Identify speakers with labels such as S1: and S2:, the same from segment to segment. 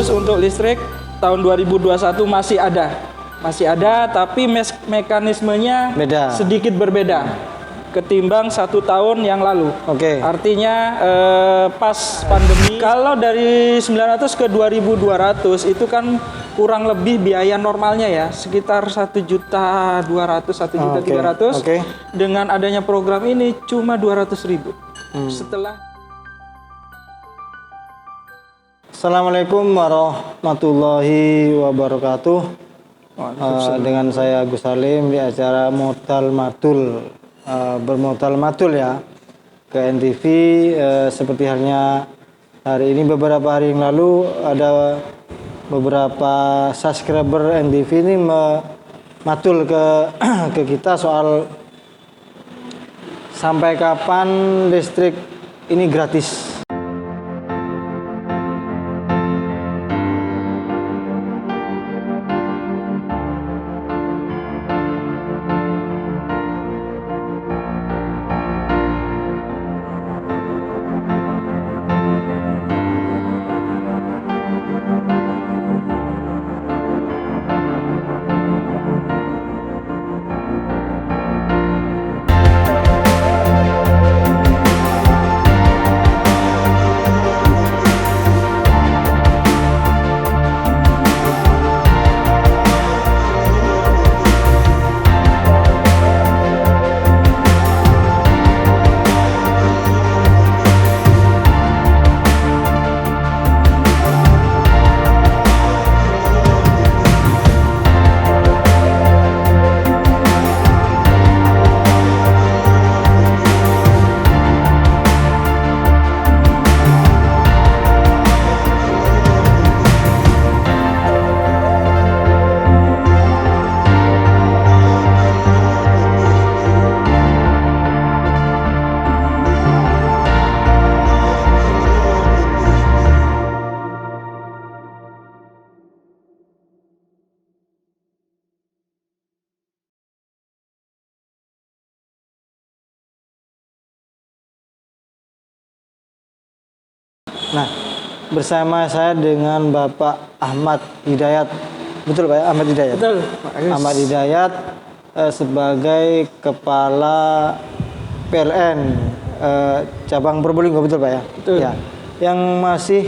S1: Stimulus untuk listrik tahun 2021 masih ada, tapi mekanismenya sedikit berbeda ketimbang 1 tahun yang lalu. Artinya pas pandemi, kalau dari 900 ke 2.200 itu kan kurang lebih biaya normalnya ya sekitar 1.200.000, 1.300.000. Dengan adanya program ini cuma 200.000. Setelah
S2: Assalamualaikum warahmatullahi wabarakatuh. Dengan saya Agus Salim di acara Modal Madul, bermodal madul ya ke NTV. Seperti halnya hari ini, beberapa hari yang lalu ada beberapa subscriber NTV ini madul ke kita soal sampai kapan listrik ini gratis. Nah, bersama saya dengan Bapak Ahmad Hidayat. Betul Pak ya? Ahmad Hidayat?
S1: Betul, Pak Agus.
S2: Ahmad Hidayat sebagai Kepala PLN cabang Probolinggo, betul Pak ya?
S1: Betul.
S2: Ya. Yang masih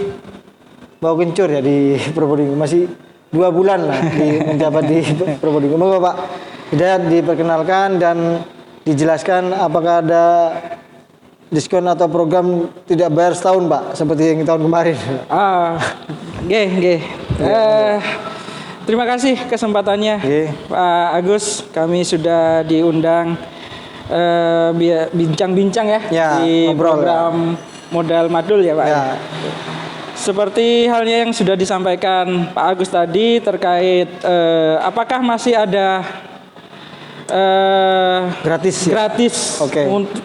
S2: bau kencur ya di Probolinggo, masih 2 bulan lah menjabat di Probolinggo. Moga Pak Hidayat diperkenalkan dan dijelaskan apakah ada diskon atau program tidak bayar setahun Pak, seperti yang tahun kemarin.
S1: Terima kasih kesempatannya Pak Agus. Kami sudah diundang bincang-bincang ya di program Modal Madul ya Pak. Seperti halnya yang sudah disampaikan Pak Agus tadi terkait apakah masih ada gratis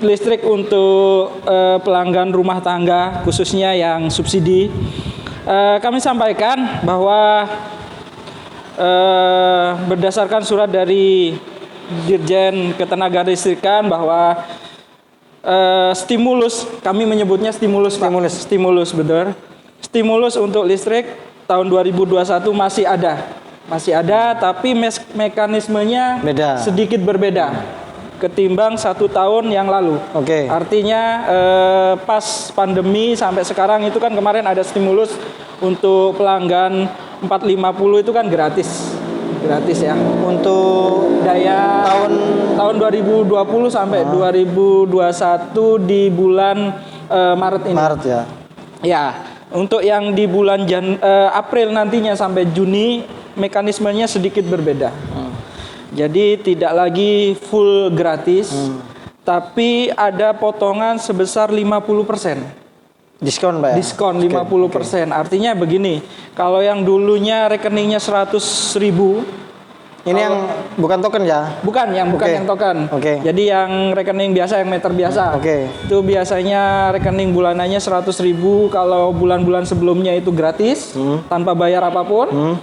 S1: listrik untuk pelanggan rumah tangga khususnya yang subsidi. Kami sampaikan bahwa berdasarkan surat dari Dirjen Ketenagalistrikan bahwa stimulus, kami menyebutnya stimulus Pak. Stimulus benar. Stimulus untuk listrik tahun 2021 masih ada, tapi mekanismenya sedikit berbeda ketimbang 1 tahun yang lalu. Artinya pas pandemi sampai sekarang itu kan kemarin ada stimulus untuk pelanggan 450 itu kan gratis ya untuk daya tahun 2020 sampai 2021 di bulan Maret ini. Ya, untuk yang di bulan April nantinya sampai Juni mekanismenya sedikit berbeda. Jadi tidak lagi full gratis, tapi ada potongan sebesar 50%.
S2: Diskon Pak ya?
S1: Diskon 50%. Artinya begini, kalau yang dulunya rekeningnya 100.000,
S2: ini yang bukan token ya?
S1: Bukan yang token. Jadi yang rekening biasa, yang meter biasa. Itu biasanya rekening bulanannya 100.000. Kalau bulan-bulan sebelumnya itu gratis, tanpa bayar apapun.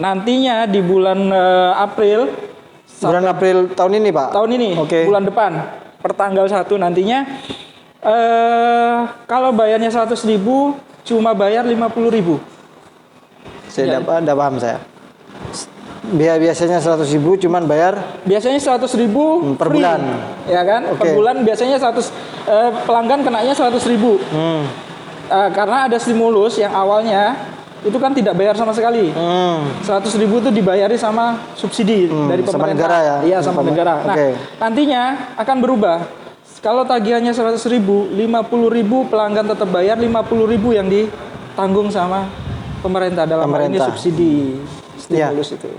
S1: Nantinya di bulan April tahun ini Pak? Tahun ini, bulan depan, pertanggal 1 nantinya, kalau bayarnya 100.000 cuma bayar 50.000.
S2: Saya tidak paham saya. Biasanya 100.000 cuman bayar
S1: biasanya 100.000
S2: per
S1: free,
S2: bulan.
S1: ya kan? Per bulan biasanya 100 pelanggan kenanya 100.000. Karena ada stimulus yang awalnya itu kan tidak bayar sama sekali. 100.000 itu dibayari sama subsidi dari pemerintah.
S2: Sama negara ya?
S1: Iya, sama negara. Nah, nantinya akan berubah. Kalau tagihannya 100.000, 50.000 pelanggan tetap bayar, 50.000 yang ditanggung sama pemerintah dalam hal ini subsidi stimulus itu.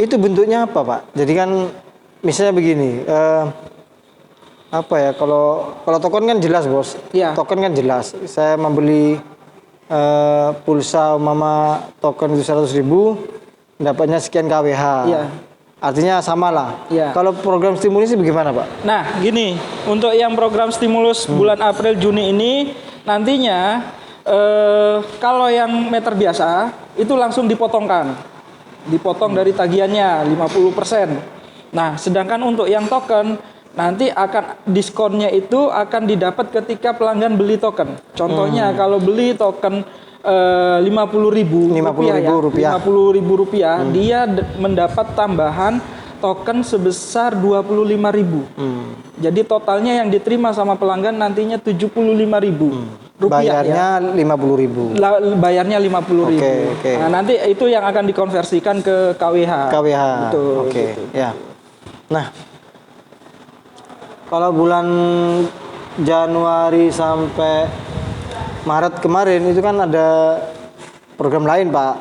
S2: Itu bentuknya apa, Pak? Jadi kan misalnya begini, apa ya? Kalau token kan jelas, Bos. Token kan jelas. Saya membeli pulsa mama token itu 100.000, dapatnya sekian KWH. Artinya sama lah. Kalau program stimulus ini bagaimana, Pak?
S1: Nah, gini, untuk yang program stimulus bulan April Juni ini nantinya kalau yang meter biasa itu langsung dipotong dari tagihannya 50%. Nah, sedangkan untuk yang token nanti akan diskonnya itu akan didapat ketika pelanggan beli token. Contohnya kalau beli token 50.000 rupiah, dia mendapat tambahan token sebesar 25.000. Jadi totalnya yang diterima sama pelanggan nantinya 75.000 rupiah.
S2: Bayarnya 50.000.
S1: Bayarnya 50.000. Nah, nanti itu yang akan dikonversikan ke KWH. Betul. Gitu.
S2: Ya. Nah, kalau bulan Januari sampai Maret kemarin itu kan ada program lain, Pak.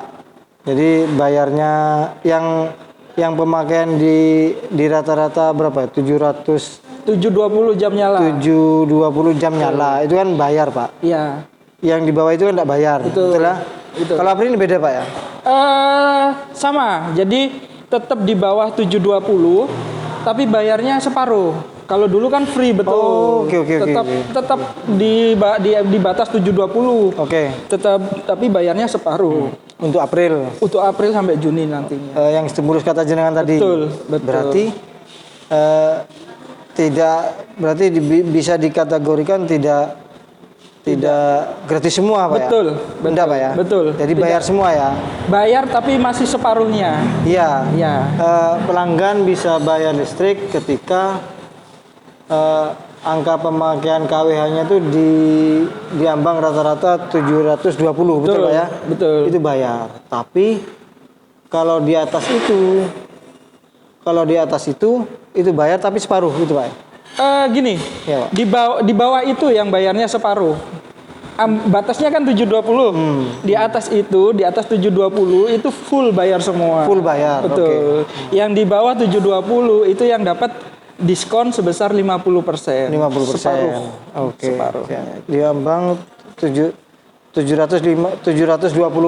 S2: Jadi bayarnya yang pemakaian di rata-rata berapa?
S1: 720 jam nyala.
S2: 720 jam nyala. Itu kan bayar, Pak.
S1: Iya.
S2: Yang di bawah itu kan enggak bayar. Betul lah. Kalau April ini beda, Pak ya?
S1: Sama. Jadi tetap di bawah 720 tapi bayarnya separuh. Kalau dulu kan free, betul. Tetap di batas 720. Tapi bayarnya separuh.
S2: Untuk April.
S1: Untuk April sampai Juni nantinya.
S2: Yang stimulus kata jenengan tadi.
S1: Betul.
S2: Berarti berarti bisa dikategorikan tidak gratis semua, Pak.
S1: Betul.
S2: Enggak, Pak ya?
S1: Betul.
S2: Jadi bayar semua ya?
S1: Bayar tapi masih separuhnya.
S2: Iya. Pelanggan bisa bayar listrik ketika angka pemakaian KWH-nya itu di ambang rata-rata 720, betul Pak ya?
S1: Betul.
S2: Itu bayar. Tapi kalau di atas itu bayar tapi separuh gitu, Pak.
S1: Gini,
S2: ya, Pak.
S1: Di bawah itu yang bayarnya separuh. Batasnya kan 720. Di atas 720 itu full bayar semua.
S2: Full bayar.
S1: Betul. Yang di bawah 720 itu yang dapat diskon sebesar 50%.
S2: 50%.
S1: Separuh.
S2: Di ambang 720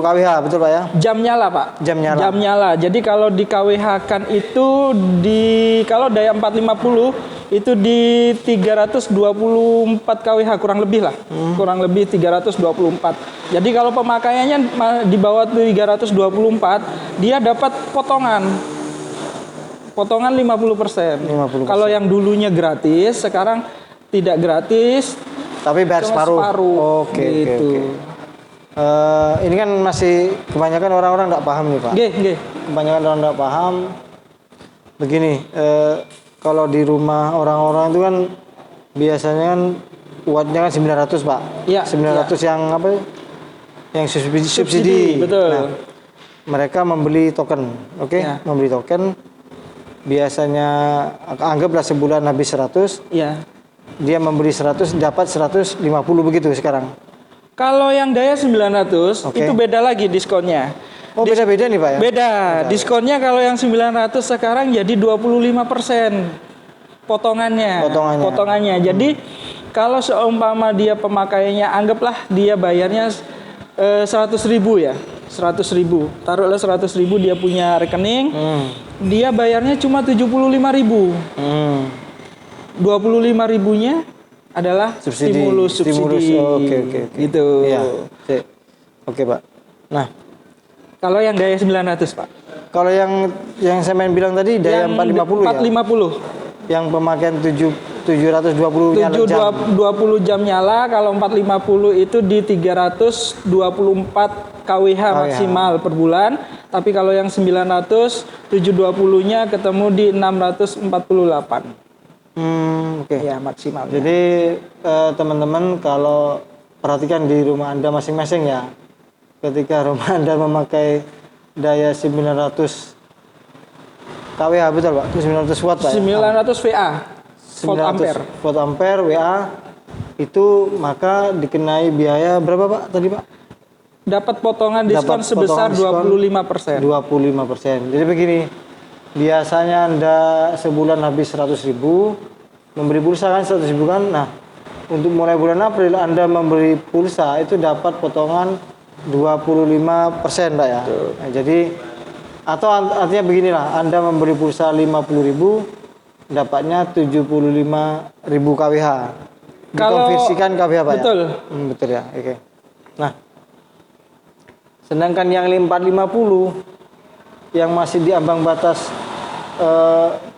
S2: kWh, betul Pak ya?
S1: Jam nyala, Pak.
S2: Jam
S1: nyala. Jadi kalau di KWH-kan itu kalau daya 450 itu di 324 kWh kurang lebih lah. Kurang lebih 324. Jadi kalau pemakaiannya di bawah 324, dia dapat potongan 50%. Kalau yang dulunya gratis, sekarang tidak gratis,
S2: tapi bayar separuh. Oke. Ini kan masih kebanyakan orang-orang nggak paham nih, Pak. Kebanyakan orang nggak paham. Begini, kalau di rumah orang-orang itu kan biasanya kan wattnya kan 900, Pak. 900 yang apa? Yang subsidi.
S1: Betul.
S2: Nah, mereka membeli token, membeli token. Biasanya anggaplah sebulan habis 100. Dia membeli 100 dapat 150 begitu sekarang.
S1: Kalau yang daya 900 itu beda lagi diskonnya.
S2: Beda-beda nih, Pak ya?
S1: Beda. Diskonnya kalau yang 900 sekarang jadi 25% potongannya. Jadi kalau seumpama dia pemakaiannya anggaplah dia bayarnya 100.000 ya. 100.000. Taruhlah 100.000 dia punya rekening. Dia bayarnya cuma 75.000. 25.000-nya adalah stimulus.
S2: Oke.
S1: Gitu.
S2: Iya. Oke, Pak. Nah,
S1: kalau yang daya 900, Pak.
S2: Kalau yang saya main bilang tadi daya 450
S1: 450.
S2: yang pemakaian 720 jam.
S1: 20 jam nyala, kalau 450 itu di 324 kWh maksimal per bulan. Tapi kalau yang 900 720-nya ketemu di 648.
S2: Oke.
S1: Ya, maksimal.
S2: Jadi teman-teman kalau perhatikan di rumah Anda masing-masing ya. Ketika rumah Anda memakai daya 900 kWh, betul Pak? 900 watt Pak?
S1: 900 VA. Volt ampere.
S2: Volt ampere WA itu maka dikenai biaya berapa Pak tadi Pak?
S1: Dapat potongan diskon sebesar 25%.
S2: 25%. Jadi begini, biasanya Anda sebulan habis 100.000, memberi pulsa kan 100.000 kan. Nah, untuk mulai bulan April Anda memberi pulsa itu dapat potongan 25% Pak ya. Nah, jadi atau artinya beginilah, Anda memberi pulsa 50.000 dapatnya 75.000 kWh. Dikonversikan kWh Pak
S1: betul.
S2: Ya? Betul ya. Oke. Nah, sedangkan yang 450 yang masih di ambang batas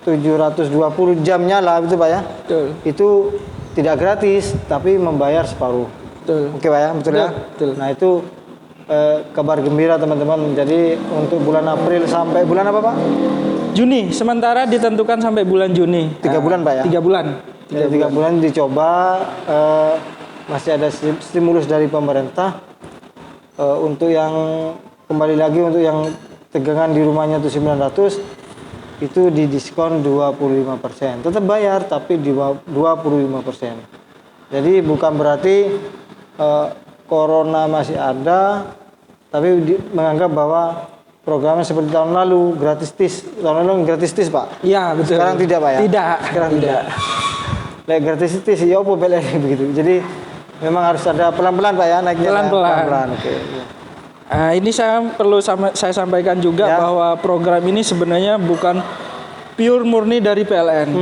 S2: 720 jam nyala itu Pak ya.
S1: Betul.
S2: Itu tidak gratis tapi membayar separuh.
S1: Betul.
S2: Oke Pak ya, betul ya.
S1: Betul.
S2: Nah, itu kabar gembira teman-teman. Jadi untuk bulan April sampai bulan apa Pak?
S1: Juni, sementara ditentukan sampai bulan Juni.
S2: 3 bulan Pak ya?
S1: 3 bulan.
S2: 3 bulan dicoba, masih ada stimulus dari pemerintah untuk yang kembali lagi untuk yang tegangan di rumahnya itu 900 itu didiskon 25%. Tetap bayar tapi di 25%. Jadi bukan berarti corona masih ada, tapi menganggap bahwa programnya seperti tahun lalu gratis tis. Tahun lalu gratis tis Pak.
S1: Iya betul.
S2: Sekarang tidak Pak ya?
S1: Tidak.
S2: Sekarang tidak. Like gratis tis ya apa PLN begitu. Jadi memang harus ada pelan-pelan Pak ya naiknya.
S1: Pelan-pelan.
S2: Oke.
S1: Ini saya perlu saya sampaikan juga
S2: ya,
S1: bahwa program ini sebenarnya bukan pure murni dari PLN.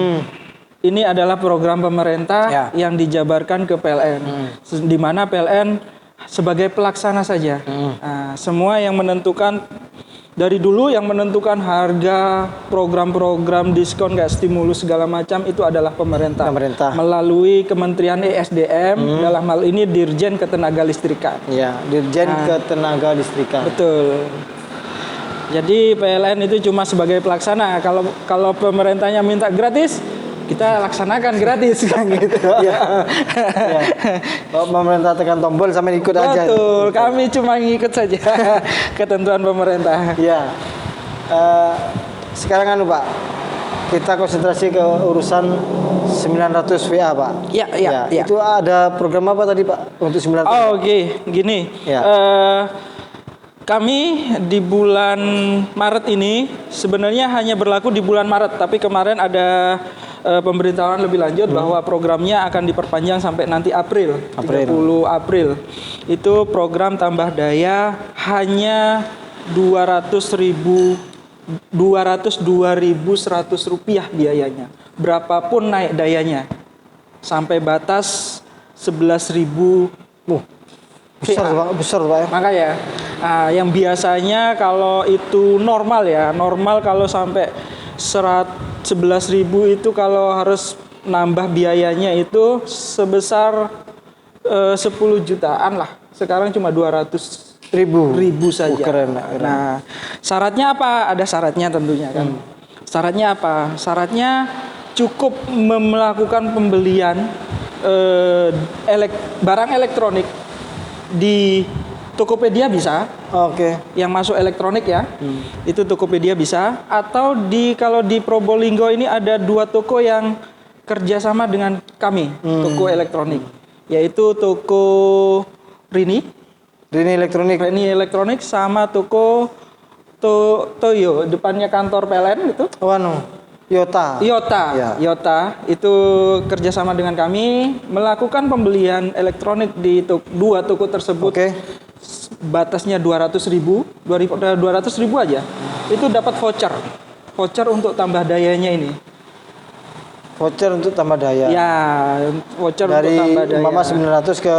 S1: Ini adalah program pemerintah yang dijabarkan ke PLN, di mana PLN sebagai pelaksana saja. Semua yang menentukan dari dulu yang menentukan harga, program-program diskon kayak stimulus segala macam itu adalah pemerintah. Melalui Kementerian ESDM, dalam hal ini Dirjen Ketenagalistrikan.
S2: Ya, Dirjen Ketenagalistrikan.
S1: Betul. Jadi PLN itu cuma sebagai pelaksana. Kalau pemerintahnya minta gratis, kita laksanakan gratis kan gitu.
S2: Ya. Kalau pemerintah tekan tombol sampai ikut aja.
S1: Betul, kami cuma ngikut saja ketentuan pemerintah.
S2: Ya. Sekarang kan Pak, kita konsentrasi ke urusan 900 VA Pak.
S1: Iya.
S2: Itu ada program apa tadi Pak untuk 900?
S1: Oke. Gini.
S2: Ya.
S1: Kami di bulan Maret ini sebenarnya hanya berlaku di bulan Maret, tapi kemarin ada pemberitahuan lebih lanjut bahwa programnya akan diperpanjang sampai nanti April. 30 April. Itu program tambah daya hanya 202.100 rupiah biayanya. Berapapun naik dayanya. Sampai batas 11.000.
S2: Besar Pak ya.
S1: Makanya yang biasanya kalau itu normal kalau sampai 11.000 itu kalau harus nambah biayanya itu sebesar 10 jutaan lah. Sekarang cuma 200.000 saja.
S2: Keren.
S1: Nah, syaratnya apa? Ada syaratnya tentunya kan. Syaratnya apa? Syaratnya cukup melakukan pembelian barang elektronik di Tokopedia bisa.
S2: Oke.
S1: Yang masuk elektronik ya. Itu Tokopedia bisa. Atau kalau di Probolinggo ini ada 2 toko yang kerjasama dengan kami. Toko elektronik. Yaitu toko Rini Elektronik sama toko Toyo. Depannya kantor PLN gitu. Yota itu kerjasama dengan kami melakukan pembelian elektronik di 2 toko tersebut. Batasnya 200.000 aja. Itu dapat voucher untuk tambah dayanya ini.
S2: Voucher untuk tambah daya.
S1: Ya, voucher
S2: dari
S1: untuk tambah daya.
S2: Mama 900 ke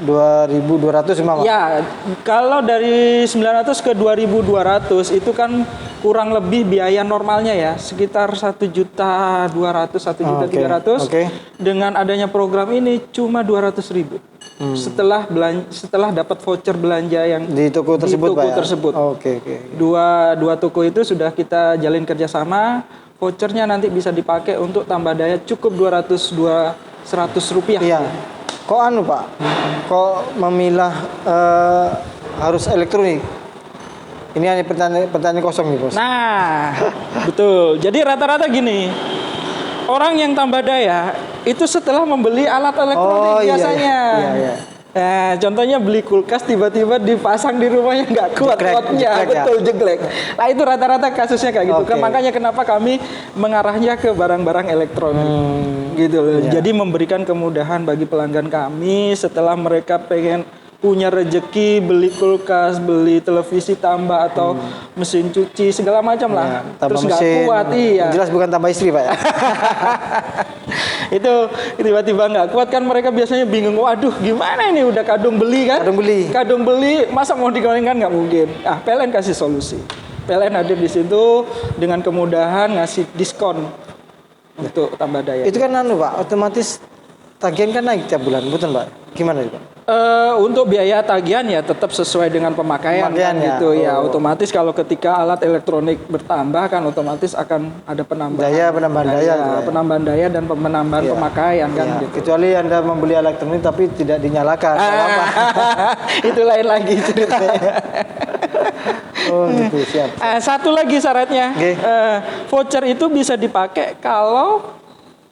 S2: 2.200 Mama.
S1: Ya, kalau dari 900 ke 2.200 itu kan kurang lebih biaya normalnya ya sekitar 1.200.000 1.300.000. Dengan adanya program ini cuma 200.000. Setelah dapat voucher belanja yang
S2: di toko tersebut,
S1: tersebut.
S2: Oke.
S1: Dua toko itu sudah kita jalin kerjasama. Vouchernya nanti bisa dipakai untuk tambah daya cukup Rp100.
S2: Iya. Kok Pak? Kok memilah harus elektronik? Ini hanya pertanyaan kosong nih, Bos.
S1: Nah, betul. Jadi rata-rata gini. Orang yang tambah daya itu setelah membeli alat elektronik biasanya. Iya. Nah, contohnya beli kulkas tiba-tiba dipasang di rumahnya nggak kuat kuatnya, betul jeglek. Nah itu rata-rata kasusnya kayak gitu. Makanya kenapa kami mengarahnya ke barang-barang elektronik, gitu loh. Jadi memberikan kemudahan bagi pelanggan kami setelah mereka pengen punya rejeki beli kulkas, beli televisi tambah atau mesin cuci segala macam lah. Terus nggak kuat,
S2: Jelas bukan tambah istri, Pak ya.
S1: Itu tiba-tiba nggak kuat kan mereka biasanya bingung. Waduh, gimana ini udah kadung beli kan? Kadung beli, masa mau digorengkan nggak mungkin. PLN kasih solusi. PLN hadir di situ dengan kemudahan ngasih diskon untuk tambah daya.
S2: Itu kan Pak, otomatis tagihan kan naik tiap bulan, betul Pak? Gimana Pak?
S1: Untuk biaya tagihan ya tetap sesuai dengan pemakaian kan gitu ya. Otomatis kalau ketika alat elektronik bertambah kan otomatis akan ada penambahan daya dan penambahan pemakaian kan gitu.
S2: Kecuali Anda membeli elektronik tapi tidak dinyalakan.
S1: Itu lain lagi ceritanya.
S2: Oh gitu, siap.
S1: Satu lagi syaratnya, voucher itu bisa dipakai kalau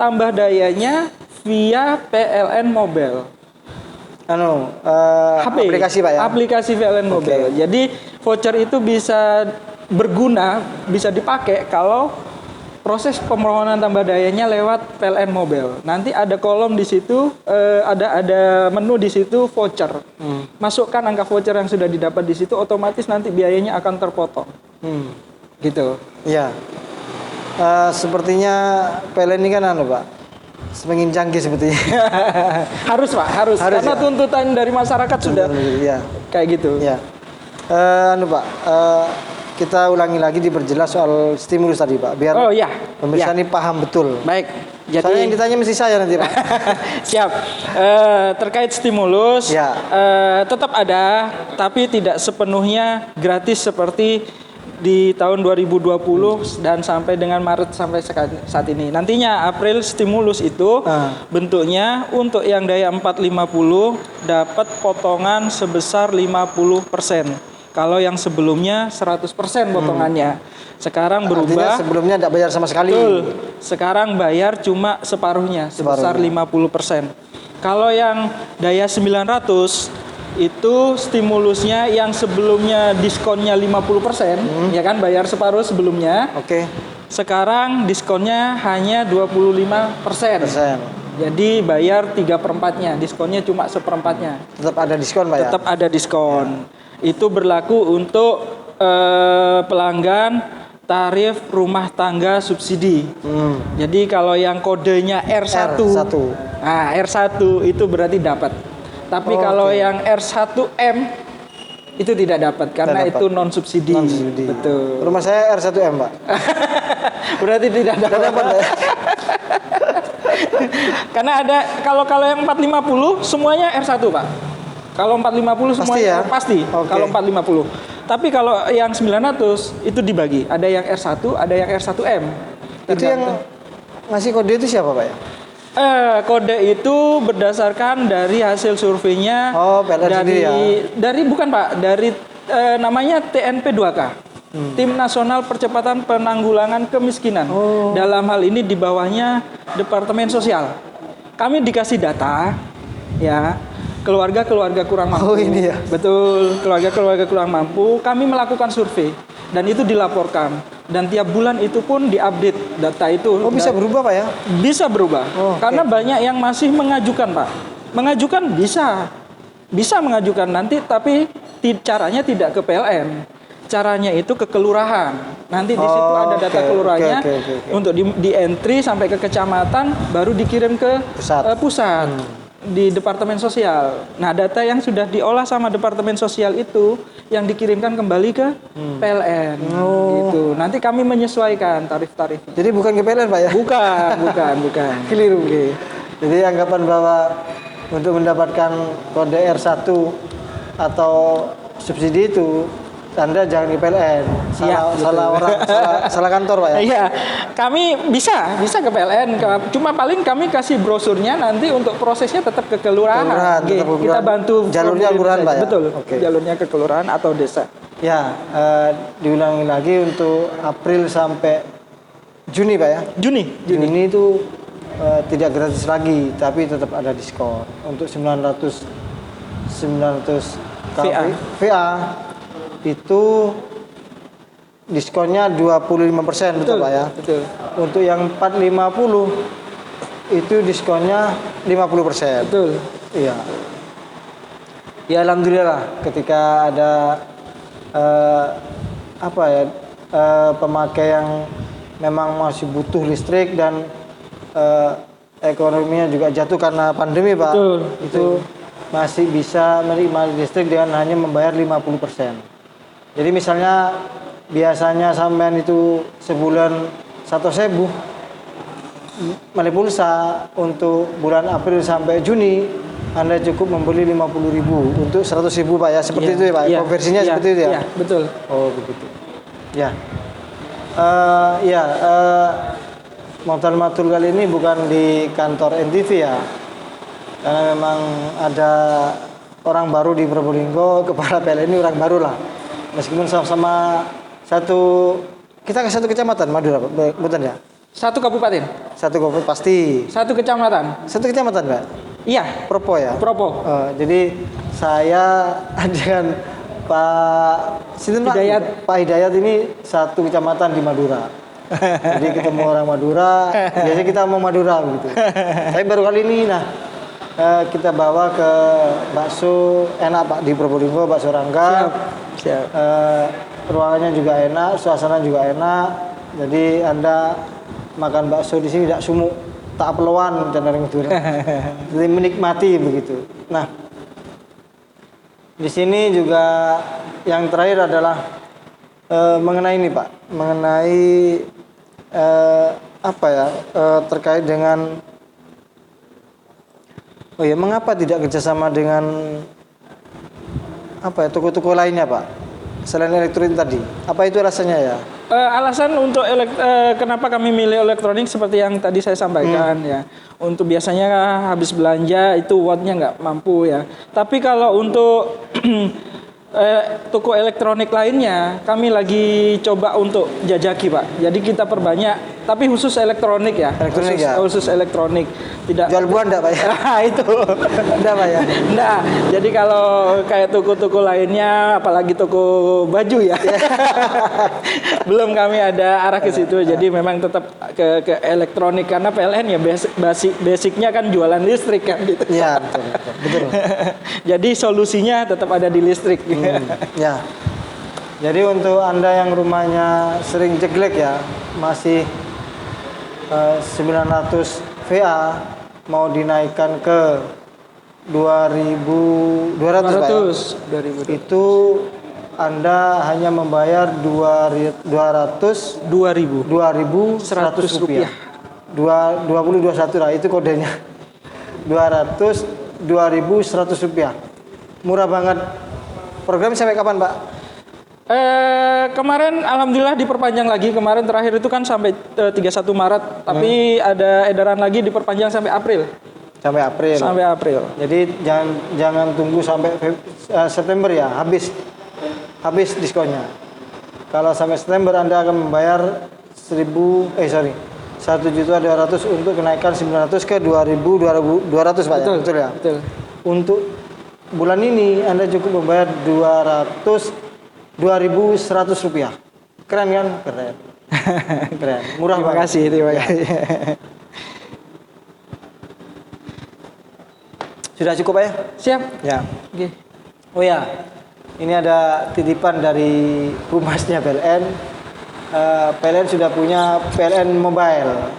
S1: tambah dayanya via PLN Mobile.
S2: Aplikasi Pak ya?
S1: Aplikasi PLN Mobile. Jadi voucher itu bisa berguna, bisa dipakai kalau proses permohonan tambah dayanya lewat PLN Mobile. Nanti ada kolom di situ, ada menu di situ voucher. Masukkan angka voucher yang sudah didapat di situ, otomatis nanti biayanya akan terpotong. Gitu.
S2: Iya. Sepertinya PLN ini kan Pak, semakin canggih sepertinya.
S1: harus Pak, harus karena tuntutan dari masyarakat sudah kayak gitu.
S2: Ya. Pak, kita ulangi lagi diperjelas soal stimulus tadi Pak, biar pemirsa ini paham betul.
S1: Baik. Jadi
S2: soalnya yang ditanya mesti saya nanti Pak.
S1: Siap. Terkait stimulus, tetap ada, tapi tidak sepenuhnya gratis seperti di tahun 2020 dan sampai dengan Maret sampai saat ini. Nantinya April stimulus itu bentuknya untuk yang daya 450 dapat potongan sebesar 50%. Kalau yang sebelumnya 100% potongannya. Sekarang berubah.
S2: Artinya sebelumnya tidak bayar sama sekali.
S1: Betul. Sekarang bayar cuma separuhnya, sebesar 50%. Kalau yang daya 900 itu stimulusnya yang sebelumnya diskonnya 50%, ya kan, bayar separuh sebelumnya. Sekarang diskonnya hanya 25%. Jadi bayar 3/4-nya, diskonnya cuma 1/4-nya.
S2: Tetap ada diskon Pak ya?
S1: Tetap ada diskon. Itu berlaku untuk pelanggan tarif rumah tangga subsidi. Jadi kalau yang kodenya R1, nah R1 itu berarti dapat. Tapi kalau yang R1M itu tidak dapat karena itu non subsidi. Betul.
S2: Rumah saya R1M, Pak.
S1: Berarti tidak dapat. Karena ada kalau yang 450 semuanya R1, Pak. Kalau 450 semuanya pasti. Kalau 450. Tapi kalau yang 900 itu dibagi. Ada yang R1, ada yang R1M.
S2: Itu yang ngasih kode itu siapa, Pak ya?
S1: Kode itu berdasarkan dari hasil surveinya dari bukan Pak, dari namanya TNP2K. Tim Nasional Percepatan Penanggulangan Kemiskinan. Dalam hal ini di bawahnya Departemen Sosial. Kami dikasih data ya, keluarga-keluarga kurang mampu. Betul, keluarga-keluarga kurang mampu, kami melakukan survei dan itu dilaporkan. Dan tiap bulan itu pun diupdate data itu.
S2: Bisa berubah Pak ya?
S1: Bisa berubah. Karena banyak yang masih mengajukan Pak. Mengajukan bisa mengajukan nanti, tapi caranya tidak ke PLN. Caranya itu ke kelurahan. Nanti di situ ada data kelurahannya untuk di entry sampai ke kecamatan, baru dikirim ke pusat. Di Departemen Sosial. Nah, data yang sudah diolah sama Departemen Sosial itu yang dikirimkan kembali ke PLN. Gitu. Nanti kami menyesuaikan tarif-tarifnya.
S2: Jadi bukan ke PLN Pak ya?
S1: Bukan.
S2: Keliru. Jadi anggapan bahwa untuk mendapatkan kode R1 atau subsidi itu Anda jangan ke PLN. Salah kantor Pak ya?
S1: Iya, kami bisa ke PLN. Cuma paling kami kasih brosurnya nanti untuk prosesnya tetap ke kelurahan. Kita bantu
S2: jalurnya kelurahan Pak ya?
S1: Betul, jalurnya ke kelurahan atau desa.
S2: Ya, diulangi lagi untuk April sampai Juni Pak ya? Juni itu tidak gratis lagi, tapi tetap ada diskon untuk 900 VA itu diskonnya 25%, betul Pak ya?
S1: Betul.
S2: Untuk yang 450 itu diskonnya 50%.
S1: Betul.
S2: Iya. Ya alhamdulillah ketika ada pemakai yang memang masih butuh listrik dan ekonominya juga jatuh karena pandemi Pak.
S1: Betul.
S2: Itu masih bisa menikmati listrik dengan hanya membayar 50%. Jadi misalnya biasanya sampean itu sebulan 1.000 beli pulsa, untuk bulan April sampai Juni Anda cukup membeli 50.000 untuk 100.000 Pak ya, seperti itu ya Pak. Konversinya seperti itu ya.
S1: Iya, betul.
S2: Oh begitu. Ya. Matul kali ini bukan di kantor NTV ya, karena memang ada orang baru di Probolinggo, kepala PLN ini orang baru lah. Meskipun sama-sama kita ke satu kecamatan Madura, betul ya?
S1: Satu kabupaten.
S2: Satu kabupaten pasti.
S1: Satu kecamatan.
S2: Satu kecamatan Pak?
S1: Iya.
S2: Propo ya?
S1: Propo.
S2: Jadi saya dengan Pak Hidayat ini satu kecamatan di Madura. Jadi ketemu orang Madura, biasanya kita mau Madura begitu. Saya baru kali ini, kita bawa ke bakso enak Pak di Probolinggo, bakso Rangga.
S1: Siap.
S2: Ruangannya juga enak, suasana juga enak. Jadi Anda makan bakso di sini tidak sumuk, tak peluan dan orang itu. Jadi menikmati begitu. Nah, di sini juga yang terakhir adalah mengenai ini Pak, mengenai terkait dengan mengapa tidak kerjasama dengan toko-toko lainnya Pak, selain elektronik tadi? Apa itu alasannya ya?
S1: Alasan untuk kenapa kami milih elektronik seperti yang tadi saya sampaikan ya. Untuk biasanya habis belanja itu wattnya nggak mampu ya. Tapi kalau untuk toko elektronik lainnya kami lagi coba untuk jajaki Pak. Jadi kita perbanyak, tapi khusus elektronik ya. Khusus elektronik. Tidak
S2: jual buah enggak Pak ya?
S1: Itu.
S2: Enggak Pak ya?
S1: Enggak. Jadi kalau kayak toko-toko lainnya, apalagi toko baju ya. Belum kami ada arah ke situ. Jadi memang tetap ke elektronik karena PLN ya basicnya kan jualan listrik kan gitu.
S2: Iya, betul.
S1: Jadi solusinya tetap ada di listrik.
S2: Ya. Jadi untuk Anda yang rumahnya sering jeglek ya, masih 900 VA mau dinaikkan ke 2.200 Pak ya?
S1: 2.200.
S2: Itu Anda hanya membayar 2.100 rupiah. 2021 lah itu kodenya. 2.100 rupiah. Murah banget. Program sampai kapan Pak?
S1: Kemarin alhamdulillah diperpanjang lagi. Kemarin terakhir itu kan sampai 31 Maret, tapi ada edaran lagi diperpanjang sampai April.
S2: Sampai April. Jadi jangan tunggu sampai September ya, habis diskonnya. Kalau sampai September Anda akan membayar 1.200.000 untuk kenaikan 900 ke 2.200 Pak. Betul ya?
S1: Betul.
S2: Untuk bulan ini Anda cukup membayar 2.100 rupiah. Keren kan? Keren. Murah banget.
S1: Terima kasih.
S2: Sudah cukup ya?
S1: Siap.
S2: Ya.
S1: Oke.
S2: Oh ya, ini ada titipan dari humasnya PLN. PLN sudah punya PLN Mobile.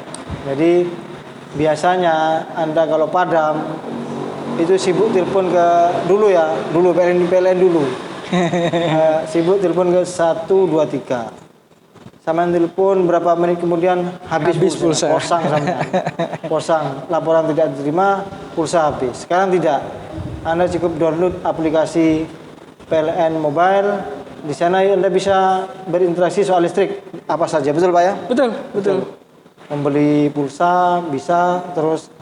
S2: Jadi biasanya Anda kalau padam itu sibuk telepon dulu PLN dulu. Sibuk telepon ke 123. Sama telepon berapa menit kemudian habis pulsa. Posang sampean. Posang, laporan tidak diterima, pulsa habis. Sekarang tidak. Anda cukup download aplikasi PLN Mobile. Di sana Anda bisa berinteraksi soal listrik apa saja. Betul Pak ya?
S1: Betul.
S2: Membeli pulsa bisa, terus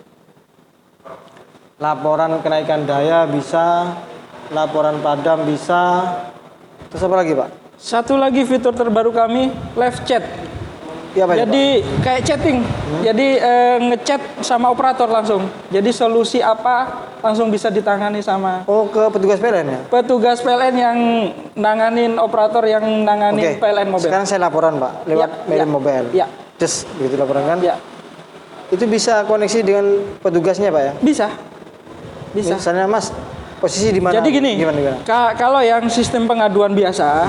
S2: laporan kenaikan daya bisa, laporan padam bisa. Terus apa lagi Pak?
S1: Satu lagi fitur terbaru kami, live chat.
S2: Ya, Pak,
S1: Jadi kayak chatting. Jadi ngechat sama operator langsung. Jadi solusi apa langsung bisa ditangani sama
S2: ke petugas PLN ya?
S1: petugas PLN yang nanganin operator yang nanganin PLN Mobile.
S2: Sekarang saya laporan Pak lewat PLN Mobile.
S1: Ya.
S2: Terus begitu laporan kan?
S1: Ya.
S2: Itu bisa koneksi dengan petugasnya Pak ya?
S1: Bisa.
S2: Misalnya Mas, posisi di mana?
S1: Jadi gini,
S2: gimana?
S1: Kalau yang sistem pengaduan biasa,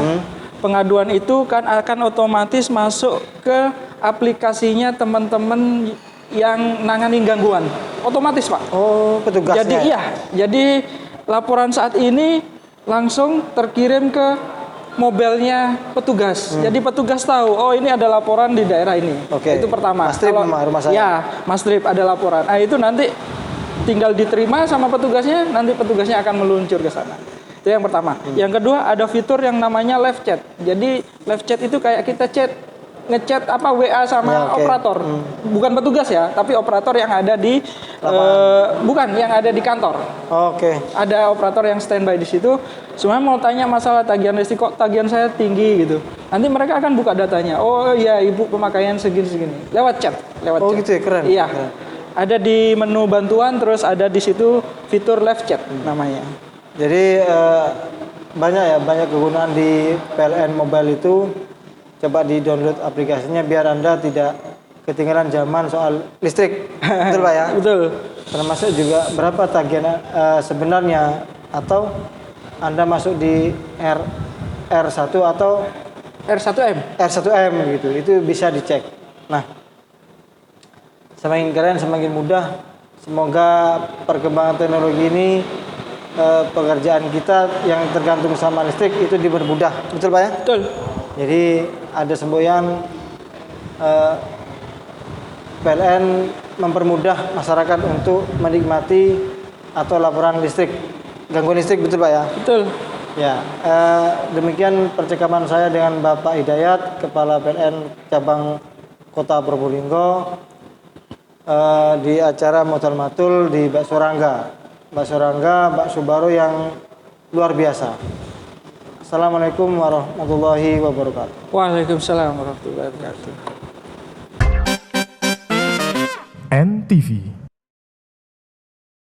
S1: pengaduan itu kan akan otomatis masuk ke aplikasinya teman-teman yang nanganin gangguan. Otomatis Pak.
S2: Oh, petugasnya.
S1: Jadi jadi laporan saat ini langsung terkirim ke mobilnya petugas. Jadi petugas tahu, oh ini ada laporan di daerah ini. Itu pertama.
S2: Mas Trip rumah saya.
S1: Ya, Mas Trip ada laporan. Nah, itu nanti tinggal diterima sama petugasnya, nanti petugasnya akan meluncur ke sana. Itu yang pertama. Yang kedua ada fitur yang namanya live chat. Jadi live chat itu kayak kita ngechat WA sama operator. Bukan petugas ya, tapi operator yang ada di bukan yang ada di kantor. Ada operator yang standby di situ. Semuanya mau tanya masalah tagihan listrik, kok tagihan saya tinggi gitu. Nanti mereka akan buka datanya. Oh iya, Ibu pemakaian segini-segini. Lewat chat.
S2: Gitu ya, keren.
S1: Iya.
S2: Keren.
S1: Ada di menu bantuan, terus ada di situ fitur live chat namanya.
S2: Jadi banyak kegunaan di PLN Mobile itu. Coba di-download aplikasinya biar Anda tidak ketinggalan zaman soal listrik. Betul Pak ya?
S1: Betul.
S2: Termasuk juga berapa tagihan sebenarnya, atau Anda masuk di R1 atau R1M gitu. Itu bisa dicek. Nah, semakin keren, semakin mudah. Semoga perkembangan teknologi ini pekerjaan kita yang tergantung sama listrik itu dipermudah. Betul Pak ya?
S1: Betul.
S2: Jadi ada semboyan PLN mempermudah masyarakat untuk menikmati atau laporan listrik, gangguan listrik. Betul Pak ya?
S1: Betul.
S2: Ya, demikian percakapan saya dengan Bapak Hidayat, Kepala PLN Cabang Kota Probolinggo di acara Motor Matul di Bakso Rangga, Bakso Baru yang luar biasa. Assalamualaikum warahmatullahi wabarakatuh.
S1: Waalaikumsalam warahmatullahi wabarakatuh.
S3: NTV